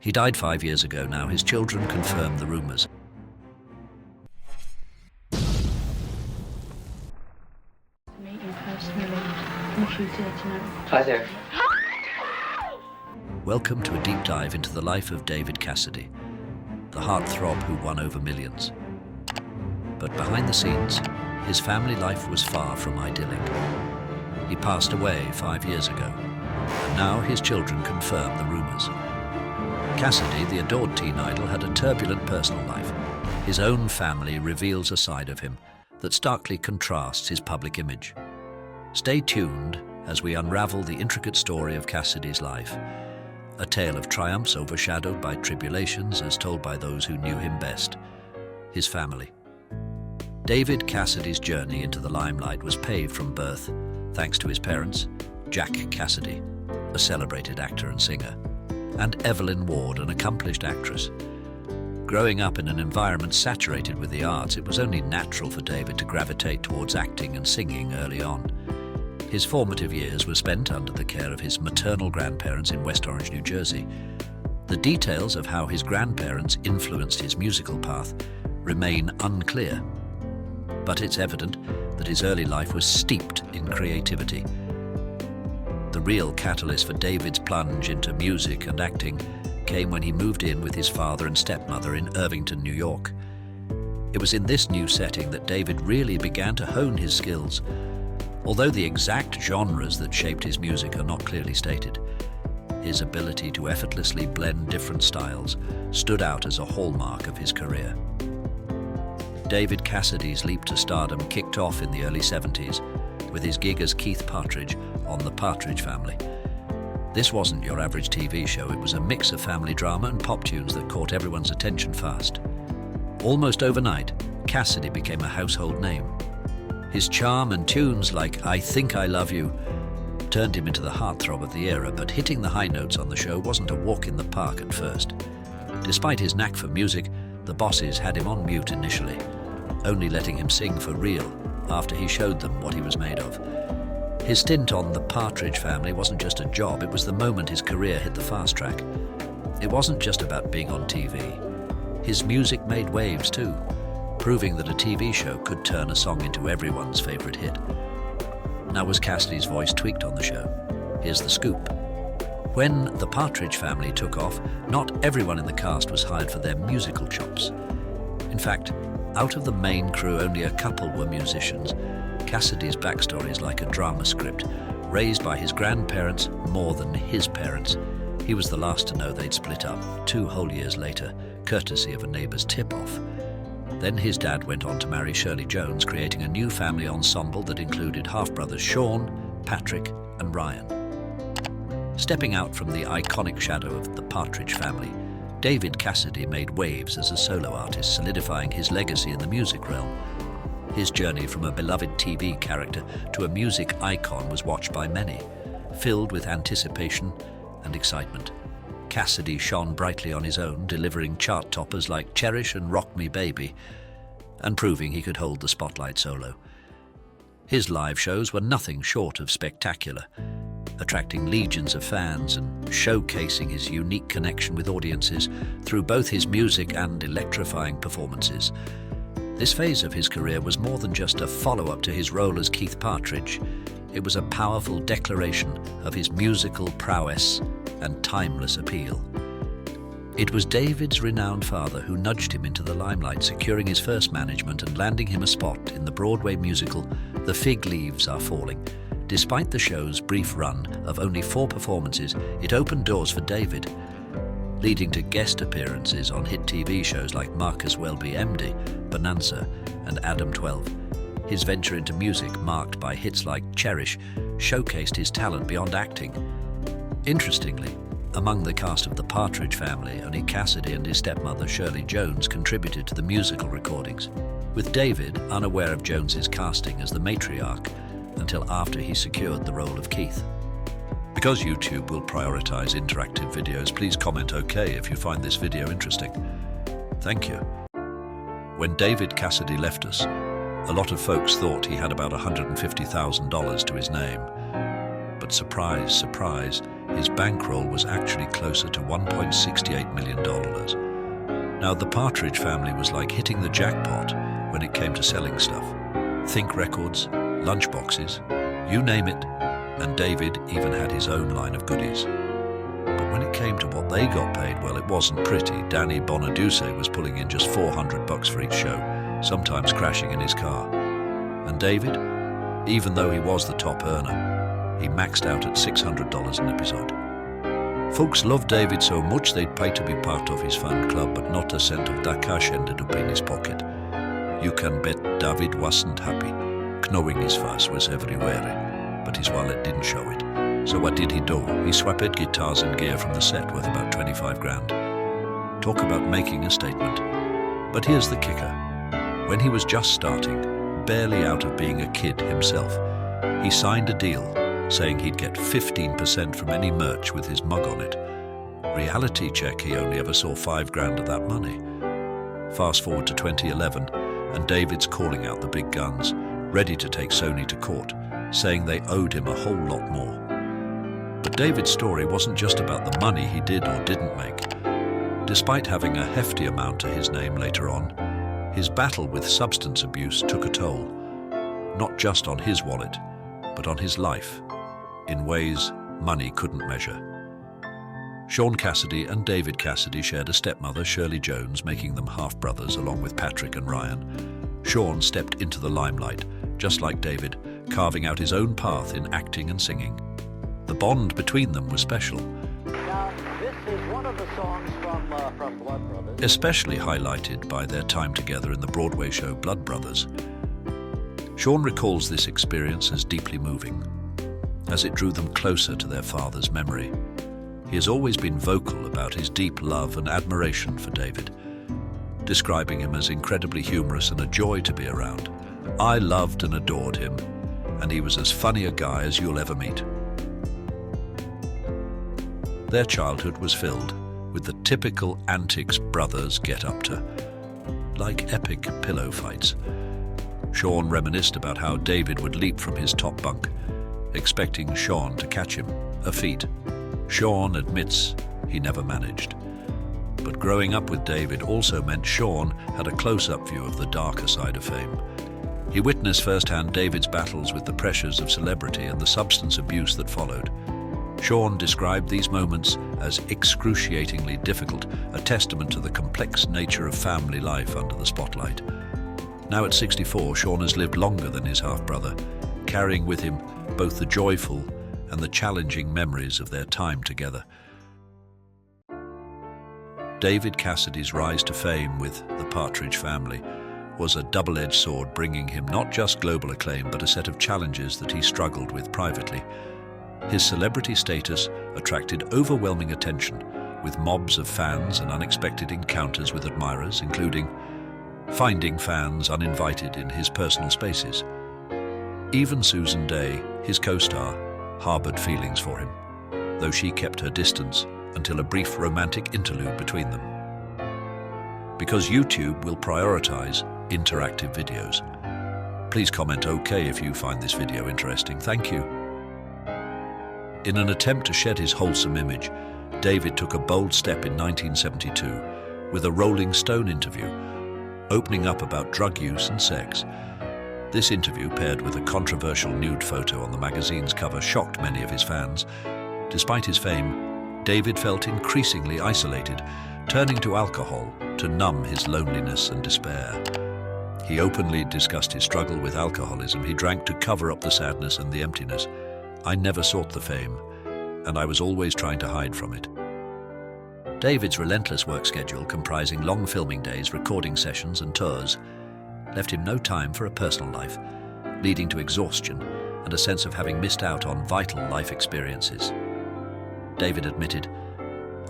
He died 5 years ago now. His children confirm the rumors. Meet you personally. If you did, no. Hi there. Welcome to a deep dive into the life of David Cassidy, the heartthrob who won over millions. But behind the scenes, his family life was far from idyllic. He passed away 5 years ago, and now his children confirm the rumors. Cassidy, the adored teen idol, had a turbulent personal life. His own family reveals a side of him that starkly contrasts his public image. Stay tuned as we unravel the intricate story of Cassidy's life, a tale of triumphs overshadowed by tribulations as told by those who knew him best, his family. David Cassidy's journey into the limelight was paved from birth, thanks to his parents, Jack Cassidy, a celebrated actor and singer, and Evelyn Ward, an accomplished actress. Growing up in an environment saturated with the arts, it was only natural for David to gravitate towards acting and singing early on. His formative years were spent under the care of his maternal grandparents in West Orange, New Jersey. The details of how his grandparents influenced his musical path remain unclear, but it's evident that his early life was steeped in creativity. The real catalyst for David's plunge into music and acting came when he moved in with his father and stepmother in Irvington, New York. It was in this new setting that David really began to hone his skills. Although the exact genres that shaped his music are not clearly stated, his ability to effortlessly blend different styles stood out as a hallmark of his career. David Cassidy's leap to stardom kicked off in the early 70s with his gig as Keith Partridge on The Partridge Family. This wasn't your average TV show, it was a mix of family drama and pop tunes that caught everyone's attention fast. Almost overnight, Cassidy became a household name. His charm and tunes like I Think I Love You turned him into the heartthrob of the era, but hitting the high notes on the show wasn't a walk in the park at first. Despite his knack for music, the bosses had him on mute initially, only letting him sing for real after he showed them what he was made of. His stint on The Partridge Family wasn't just a job, it was the moment his career hit the fast track. It wasn't just about being on TV. His music made waves too, proving that a TV show could turn a song into everyone's favorite hit. Now, was Cassidy's voice tweaked on the show? Here's the scoop. When The Partridge Family took off, not everyone in the cast was hired for their musical chops. In fact, out of the main crew, only a couple were musicians. Cassidy's backstory is like a drama script, raised by his grandparents more than his parents. He was the last to know they'd split up 2 whole years later, courtesy of a neighbor's tip-off. Then his dad went on to marry Shirley Jones, creating a new family ensemble that included half-brothers Sean, Patrick, and Ryan. Stepping out from the iconic shadow of The Partridge Family, David Cassidy made waves as a solo artist, solidifying his legacy in the music realm. His journey from a beloved TV character to a music icon was watched by many, filled with anticipation and excitement. Cassidy shone brightly on his own, delivering chart toppers like Cherish and Rock Me Baby, and proving he could hold the spotlight solo. His live shows were nothing short of spectacular, attracting legions of fans and showcasing his unique connection with audiences through both his music and electrifying performances. This phase of his career was more than just a follow-up to his role as Keith Partridge. It was a powerful declaration of his musical prowess and timeless appeal. It was David's renowned father who nudged him into the limelight, securing his first management and landing him a spot in the Broadway musical The Fig Leaves Are Falling. Despite the show's brief run of only 4 performances, it opened doors for David, leading to guest appearances on hit TV shows like Marcus Welby MD, Bonanza, and Adam 12. His venture into music, marked by hits like Cherish, showcased his talent beyond acting. Interestingly, among the cast of The Partridge Family, only Cassidy and his stepmother Shirley Jones contributed to the musical recordings, with David unaware of Jones's casting as the matriarch until after he secured the role of Keith. Because YouTube will prioritize interactive videos, please comment OK if you find this video interesting. Thank you. When David Cassidy left us, a lot of folks thought he had about $150,000 to his name. But surprise, surprise, his bankroll was actually closer to $1.68 million. Now, the Partridge family was like hitting the jackpot when it came to selling stuff. Think records, lunchboxes, you name it, and David even had his own line of goodies. But when it came to what they got paid, well, it wasn't pretty. Danny Bonaduce was pulling in just $400 for each show, sometimes crashing in his car. And David, even though he was the top earner, he maxed out at $600 an episode. Folks loved David so much they'd pay to be part of his fan club, but not a cent of that cash ended up in his pocket. You can bet David wasn't happy, knowing his face was everywhere, but his wallet didn't show it. So what did he do? He swapped guitars and gear from the set worth about 25 grand. Talk about making a statement. But here's the kicker. When he was just starting, barely out of being a kid himself, he signed a deal saying he'd get 15% from any merch with his mug on it. Reality check, he only ever saw 5 grand of that money. Fast forward to 2011, and David's calling out the big guns, ready to take Sony to court, saying they owed him a whole lot more. But David's story wasn't just about the money he did or didn't make. Despite having a hefty amount to his name later on, his battle with substance abuse took a toll, not just on his wallet, but on his life, in ways money couldn't measure. Sean Cassidy and David Cassidy shared a stepmother, Shirley Jones, making them half-brothers along with Patrick and Ryan. Sean stepped into the limelight, just like David, carving out his own path in acting and singing. The bond between them was special. Now, this is one of the songs from Blood Brothers. Especially highlighted by their time together in the Broadway show Blood Brothers. Sean recalls this experience as deeply moving, as it drew them closer to their father's memory. He has always been vocal about his deep love and admiration for David, describing him as incredibly humorous and a joy to be around. I loved and adored him, and he was as funny a guy as you'll ever meet. Their childhood was filled with the typical antics brothers get up to, like epic pillow fights. Sean reminisced about how David would leap from his top bunk, expecting Sean to catch him, a feat Sean admits he never managed. But growing up with David also meant Sean had a close-up view of the darker side of fame. He witnessed firsthand David's battles with the pressures of celebrity and the substance abuse that followed. Sean described these moments as excruciatingly difficult, a testament to the complex nature of family life under the spotlight. Now at 64, Sean has lived longer than his half-brother, carrying with him both the joyful and the challenging memories of their time together. David Cassidy's rise to fame with the Partridge family was a double-edged sword, bringing him not just global acclaim, but a set of challenges that he struggled with privately. His celebrity status attracted overwhelming attention, with mobs of fans and unexpected encounters with admirers, including finding fans uninvited in his personal spaces. Even Susan Day, his co-star, harbored feelings for him, though she kept her distance until a brief romantic interlude between them. Because YouTube will prioritize interactive videos. Please comment OK if you find this video interesting. Thank you. In an attempt to shed his wholesome image, David took a bold step in 1972 with a Rolling Stone interview, opening up about drug use and sex. This interview, paired with a controversial nude photo on the magazine's cover, shocked many of his fans. Despite his fame, David felt increasingly isolated, turning to alcohol to numb his loneliness and despair. He openly discussed his struggle with alcoholism. He drank to cover up the sadness and the emptiness. I never sought the fame, and I was always trying to hide from it. David's relentless work schedule, comprising long filming days, recording sessions and tours, left him no time for a personal life, leading to exhaustion and a sense of having missed out on vital life experiences. David admitted,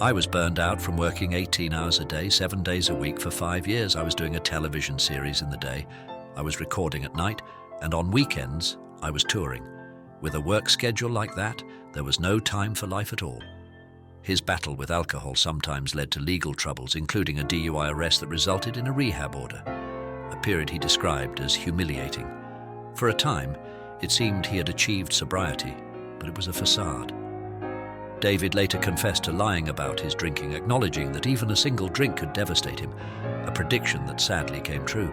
I was burned out from working 18 hours a day, 7 days a week for 5 years. I was doing a television series in the day, I was recording at night, and on weekends, I was touring. With a work schedule like that, there was no time for life at all. His battle with alcohol sometimes led to legal troubles, including a DUI arrest that resulted in a rehab order, a period he described as humiliating. For a time, it seemed he had achieved sobriety, but it was a facade. David later confessed to lying about his drinking, acknowledging that even a single drink could devastate him, a prediction that sadly came true.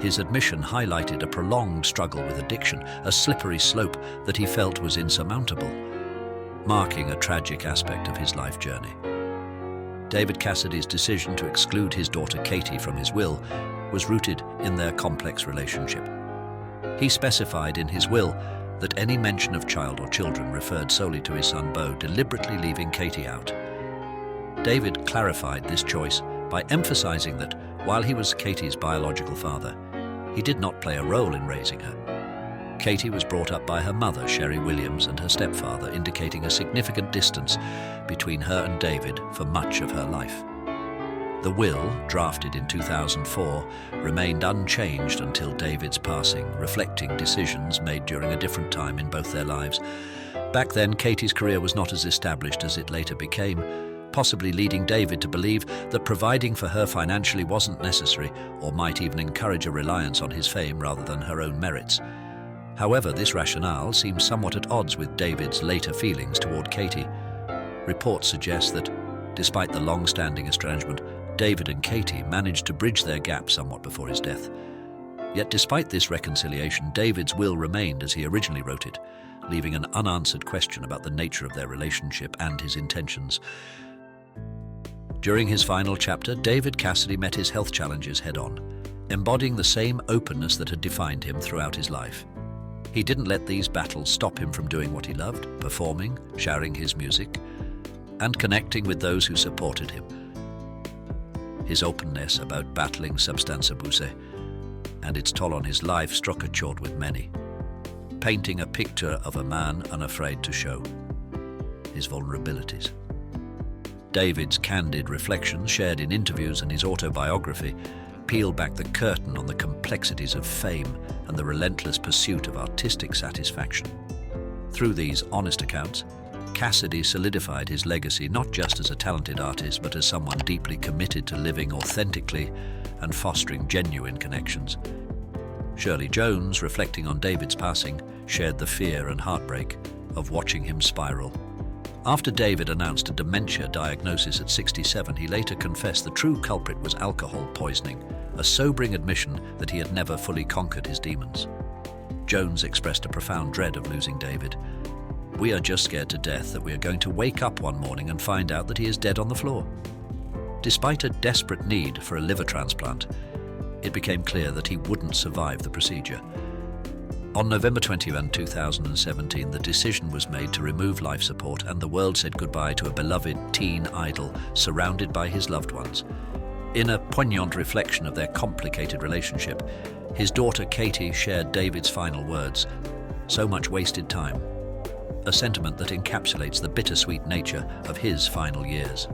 His admission highlighted a prolonged struggle with addiction, a slippery slope that he felt was insurmountable, marking a tragic aspect of his life journey. David Cassidy's decision to exclude his daughter Katie from his will was rooted in their complex relationship. He specified in his will that any mention of child or children referred solely to his son Beau, deliberately leaving Katie out. David clarified this choice by emphasizing that while he was Katie's biological father, he did not play a role in raising her. Katie was brought up by her mother, Sherry Williams, and her stepfather, indicating a significant distance between her and David for much of her life. The will, drafted in 2004, remained unchanged until David's passing, reflecting decisions made during a different time in both their lives. Back then, Katie's career was not as established as it later became, possibly leading David to believe that providing for her financially wasn't necessary, or might even encourage a reliance on his fame rather than her own merits. However, this rationale seems somewhat at odds with David's later feelings toward Katie. Reports suggest that, despite the long-standing estrangement, David and Katie managed to bridge their gap somewhat before his death. Yet despite this reconciliation, David's will remained as he originally wrote it, leaving an unanswered question about the nature of their relationship and his intentions. During his final chapter, David Cassidy met his health challenges head-on, embodying the same openness that had defined him throughout his life. He didn't let these battles stop him from doing what he loved, performing, sharing his music, and connecting with those who supported him. His openness about battling substance abuse and its toll on his life struck a chord with many, painting a picture of a man unafraid to show his vulnerabilities. David's candid reflections, shared in interviews and his autobiography, peel back the curtain on the complexities of fame and the relentless pursuit of artistic satisfaction. Through these honest accounts, Cassidy solidified his legacy not just as a talented artist, but as someone deeply committed to living authentically and fostering genuine connections. Shirley Jones, reflecting on David's passing, shared the fear and heartbreak of watching him spiral. After David announced a dementia diagnosis at 67, he later confessed the true culprit was alcohol poisoning, a sobering admission that he had never fully conquered his demons. Jones expressed a profound dread of losing David. "We are just scared to death that we are going to wake up one morning and find out that he is dead on the floor." Despite a desperate need for a liver transplant, it became clear that he wouldn't survive the procedure. On November 21, 2017, the decision was made to remove life support, and the world said goodbye to a beloved teen idol surrounded by his loved ones. In a poignant reflection of their complicated relationship, his daughter Katie shared David's final words, "So much wasted time," a sentiment that encapsulates the bittersweet nature of his final years.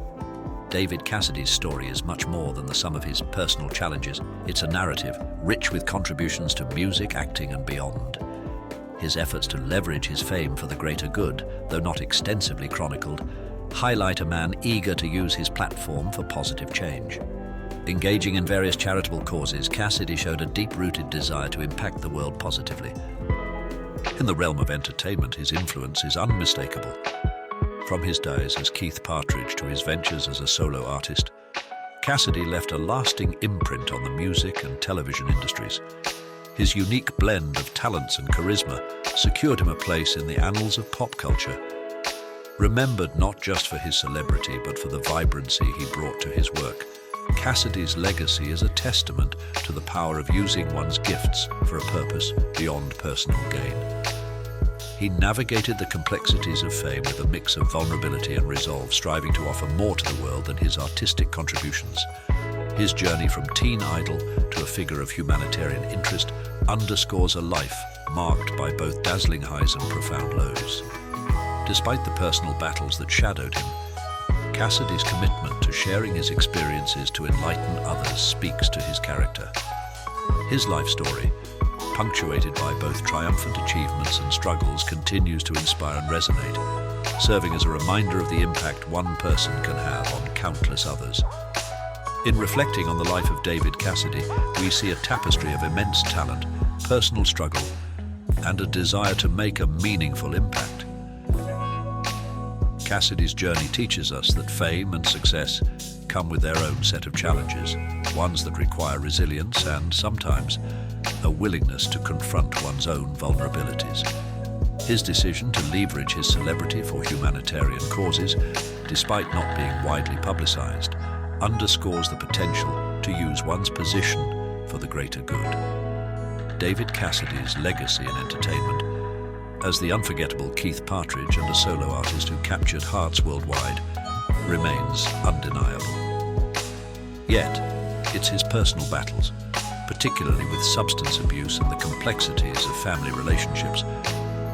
David Cassidy's story is much more than the sum of his personal challenges. It's a narrative rich with contributions to music, acting, and beyond. His efforts to leverage his fame for the greater good, though not extensively chronicled, highlight a man eager to use his platform for positive change. Engaging in various charitable causes, Cassidy showed a deep-rooted desire to impact the world positively. In the realm of entertainment, his influence is unmistakable. From his days as Keith Partridge to his ventures as a solo artist, Cassidy left a lasting imprint on the music and television industries. His unique blend of talents and charisma secured him a place in the annals of pop culture. Remembered not just for his celebrity, but for the vibrancy he brought to his work, Cassidy's legacy is a testament to the power of using one's gifts for a purpose beyond personal gain. He navigated the complexities of fame with a mix of vulnerability and resolve, striving to offer more to the world than his artistic contributions. His journey from teen idol to a figure of humanitarian interest underscores a life marked by both dazzling highs and profound lows. Despite the personal battles that shadowed him, Cassidy's commitment to sharing his experiences to enlighten others speaks to his character. His life story, punctuated by both triumphant achievements and struggles, continues to inspire and resonate, serving as a reminder of the impact one person can have on countless others. In reflecting on the life of David Cassidy, we see a tapestry of immense talent, personal struggle, and a desire to make a meaningful impact. Cassidy's journey teaches us that fame and success come with their own set of challenges, ones that require resilience and, sometimes, a willingness to confront one's own vulnerabilities. His decision to leverage his celebrity for humanitarian causes, despite not being widely publicized, underscores the potential to use one's position for the greater good. David Cassidy's legacy in entertainment, as the unforgettable Keith Partridge and a solo artist who captured hearts worldwide, remains undeniable. Yet, it's his personal battles, particularly with substance abuse and the complexities of family relationships,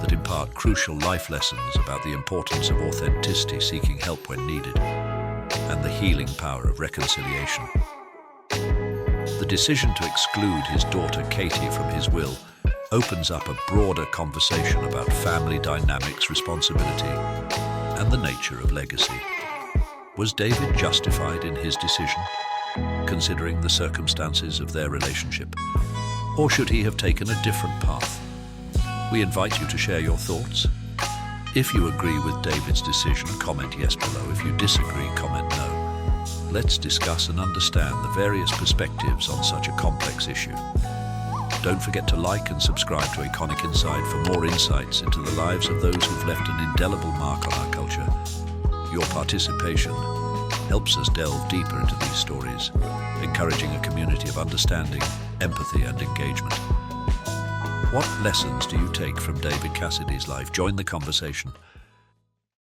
that impart crucial life lessons about the importance of authenticity, seeking help when needed, and the healing power of reconciliation. The decision to exclude his daughter Katie from his will opens up a broader conversation about family dynamics, responsibility, and the nature of legacy. Was David justified in his decision, considering the circumstances of their relationship? Or should he have taken a different path? We invite you to share your thoughts. If you agree with David's decision, comment yes below. If you disagree, comment no. Let's discuss and understand the various perspectives on such a complex issue. Don't forget to like and subscribe to iconicinside for more insights into the lives of those who've left an indelible mark on our culture. Your participation helps us delve deeper into these stories, encouraging a community of understanding, empathy, and engagement. What lessons do you take from David Cassidy's life? Join the conversation.